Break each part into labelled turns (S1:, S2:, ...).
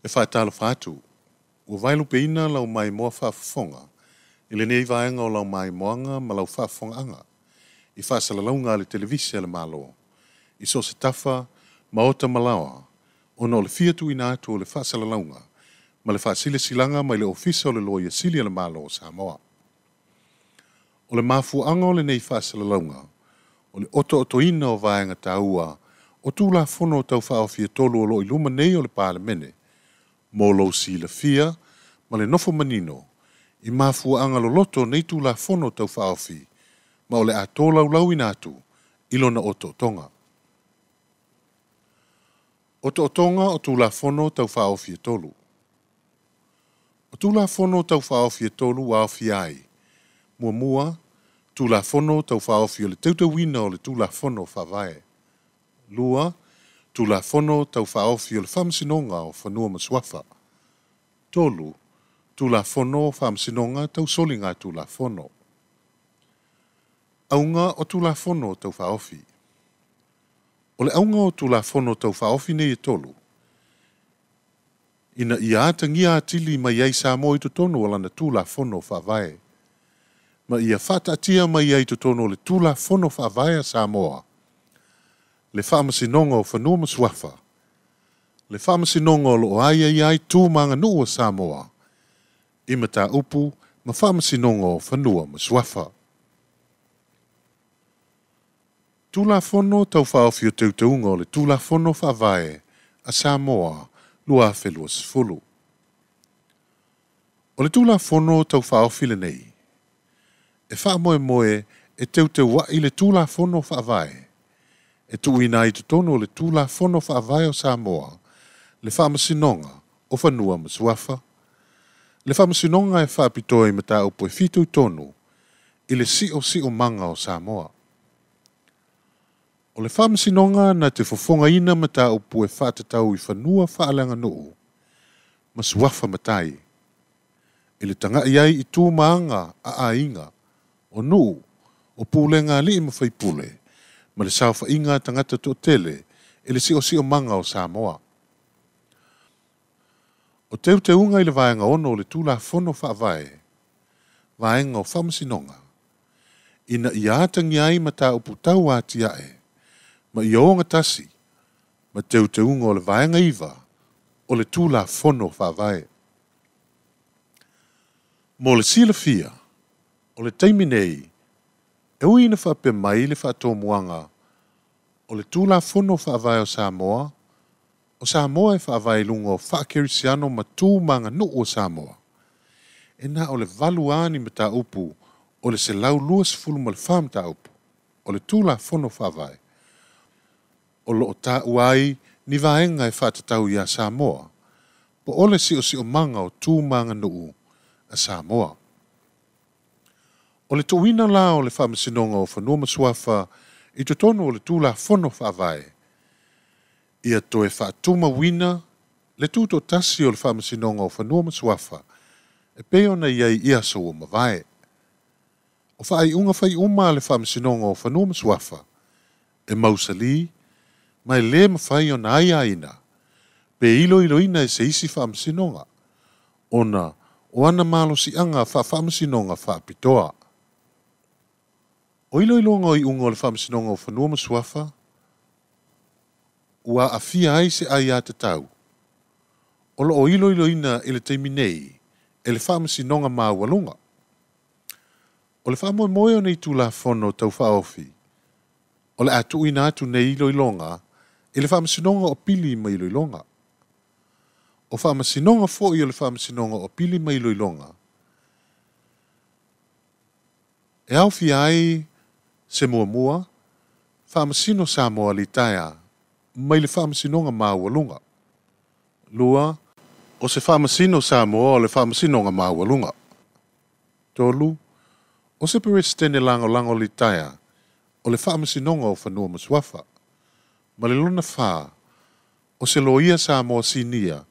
S1: e whaatalo whaatu. Ua vailu peina lau mai moa whaafonga. Ile nei vaenga o lau mai moanga ma lau whaafonga anga. I whaasalaunga le televisia le malo. I so se tafa, maota malawa. Ona o le fiatu ina atu o le whaasalaunga. Ma le whaasile silanga mai le ofisa o le loia sili le malo o Samoa. O le mafuanga o le nei whaasalaunga. O le oto ina o vaenga taua. O tūla fono o tau whaofia tolu o lo iluma nei o le pālemene. Mo lo si la fia, ma le nofo manino. I mafua anga lo loto nei tūla fono o tau whaofi. Ma o le atolau lau inatu. Ilona oto tonga. Oto tonga o tūla fono o tau whaofia tolu. O tūla fono o tau whaofia tolu waofi ai. Mua, tūla fono o tau whaofia le teutawina o le tūla fono whavae. Lua, tūla fono tau whaofi o le whamsinonga o whanua maswafa. Tolu, tūla fono o whamsinonga tau solinga tūla fono. Aunga o tūla fono tau whaofi. O le aunga o tūla fono tau whaofi nei e tolu. Ina ia atangia atili mai ai sa mo i tono o lana tūla fono whavae. Ma ia whata atia mai ai tono le tūla fono whavae a Samoa. Le whamasinonga o whanua maswafa. Le whamasinonga o lo aia iai tūmanga nua Samoa. Imata upu ma whamasinonga o whanua maswafa. Tūla fono tau whaofi o teutaunga o le tūla fono whavae a Samoa lua whelua sifulu. O le tūla fono tau whaofi le nei. E wha e teutau i le tūla fono whavae. E tuina i tono le tūla fono whaavae o Samoa, le whamasinonga o whanua maswafa. Le whamasinonga e whaapitoi mata upo e fitu tonu i le si o manga o Samoa. O le whamasinonga na te fofonga ina mata upo e whaatatau i whanua whaalanga nuu, maswafa matai. I le tanga iai i tū maanga a inga, o nuu, o pūlenga li ima whaipule. Ma le saufa inga tangata to tele e le si o manga o Samoa. O teunga i le vaenga ono o le tūla fono whaavae. Vaenga o whamasinonga. Ina i atangi ai mata upu tau atiae. Ma i oonga tasi. Ma teunga o le vaenga iwa o le tūla fono whaavae. Mo le sila fia. O le taiminei. E ui na whape mai le whaatomuanga o le tūla fono whaavae o Samoa, o Samoa e whaavae lungo whaakerisiano ma tūmanga no o Samoa. E na o le valuani ma ta upu o le se lau luas fulu ma le whaam ta upu, o le tūla fono whaavae. O lo o ta uai ni vaenga e whaatatau i a Samoa, po o le si o manga o tūmanga no a Samoa. O le tuina la o le whamasinonga o whanua maswafa i tono o le tūla fono whaavae. Ia toe whaatuma wina le tūto tasi o le whamasinonga o whanua maswafa e peo na iai ia so o mavae. O whaai unga whai uma le whamasinonga o whanua maswafa e mausali mai le mawhai o na aia ina pe ilo ina e se isi whamasinonga. Ona o ana malo si anga whamasinonga whaapitoa. O ilo i ungo le whamasinonga o whanua maswafa, ua awhia ai se ai a te tau. O lo o ilo ina i le teimi nei, e le whamasinonga mawalunga. O le whamoe o nei tūla fono tau whaofi. O le atu ina atu nei ilo ilonga, e le whamasinonga o pili ma ilo ilonga. O whamasinonga fo i o le whamasinonga o pili ma ilo ilonga. E au fia ai se mua, whamasino Samoa li taia, mai le whamasinonga mawalunga. Lua, o se whamasino Samoa o le whamasinonga mawalunga. Tolu, o se peresitene lango li taia, o le whamasinonga o whanua maswafa. Ma le luna wha, o se loia Samoa sinia,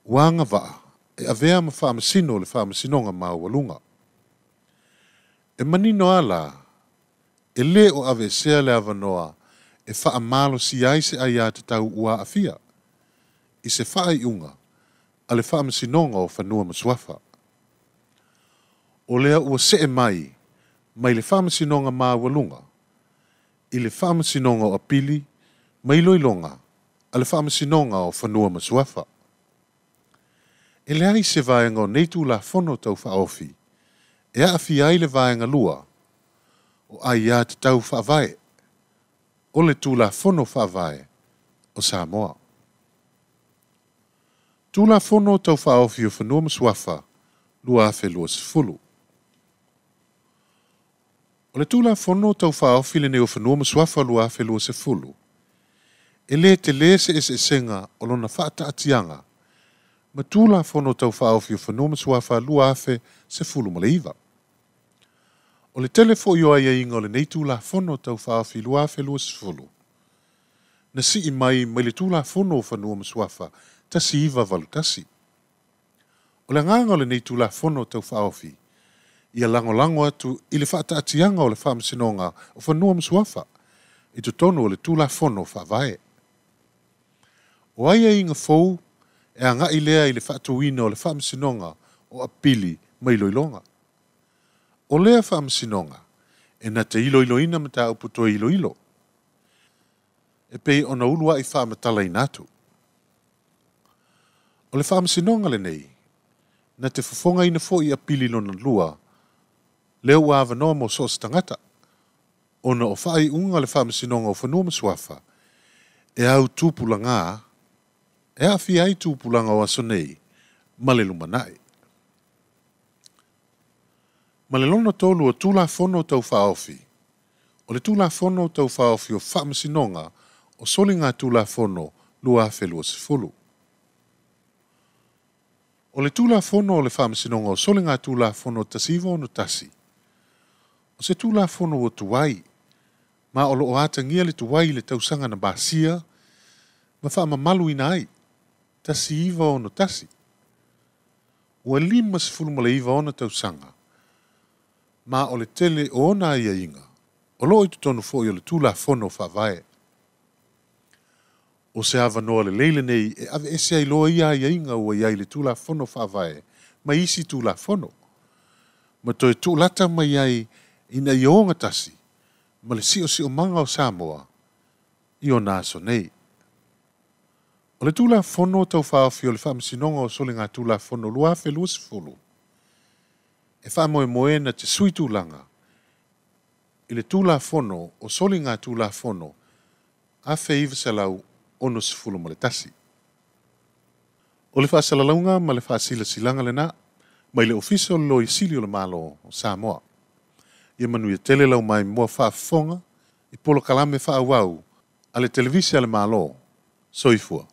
S1: wanga waa, e avea ma whamasino le whamasinonga mawalunga. E manino ala, e le o ave sea le avanoa e wha amalo si ai se ai a te tau ua a fia. I se wha ai unga, a le whaamasinonga o whanua masuafa. O lea ua see mai le whaamasinonga maa walunga, i le whaamasinonga o apili, mai loilonga, a le whaamasinonga o whanua masuafa. E le ai se vaenga o neitu la whono tau whaofi, e a awhi ai le vaenga lua, o ai a te tau whaavae, o le tū la whono whaavae, o Samoa. Tū la whono tau whaofi o whanua masuafa, lua awhi lua sifulu. O le tū la whono tau whaofi le neo whanua masuafa lua awhi lua sifulu. E le te le se senga o lona whaataatianga, ma tū la whono tau whaofi o whanua masuafa lua awhi sifulu maleiva. O le telefo i oa inga o le nei tū la whono tau whaofi lua awhi lua sifulu. Na si i mai le tū la whono o whanua masuafa, tasi iwa valutasi. O le nganga o le nei tū la whono tau whaofi, ia lango atu i le whaataatianga o le whaamasinonga o whanua masuafa, i tu tonu o le tū la whono whaavae. O aia inga fou, e anga i lea i le whaatuina o le whaamasinonga o apili mai loilonga. O lea whaamasinonga, e na te iloiloina ma ta uputo iloilo. E pei ona ulua i whaamatala i natu. O le whaamasinonga le nei, na te whafonga ina fo i apili lona lua, leo wa avanoa mo sos tangata. Ona o whai unga le whaamasinonga o whanua masuafa, e au tūpulanga, e a fi ai tūpulanga o aso nei, ma le lumanai. Ma le lona tolu o tūla whono tau whaofi. O le tūla whono tau whaofi o whaamasinonga o soli ngā tūla whono lua whelua sifulu. O le tūla whono o le whaamasinonga o soli ngā tūla whono tasiva ono tasi. O se tūla whono o tuwai, ma o loo atangia le tuwai le tausanga na basia, ma whaamamalu ina ai, tasi iwa ono tasi. Ua 5 sifulu ma le iwa ono tausanga, ma o le tele o ona ia inga, o loo i tutonu fo i o le tūla whono whaavae. O se avanoa le leile nei e ave ese ai loa ia inga ua iai le tūla whono whaavae, ma isi tūla whono. Ma toi tūlata mai ai ina i o ngatasi, ma le si o manga o Samoa, i o naso nei. O le tūla whono tau whaofi o le whaamasinonga o soli ngā tūla whono lua whelua sifulu. E whaamoe na te sui tūlanga, i le tūla whono o soli ngā tūla whono, a wheiva salau ono sifulu ma le tasi. O le whaasalalaunga ma le whaasila silanga le na, mai le ofisa o lo i sili o le malo o Samoa. Ia manu ia tele lau mai mua whaafonga, i polo kalame whaawau, a le televisi a le malo, soifua.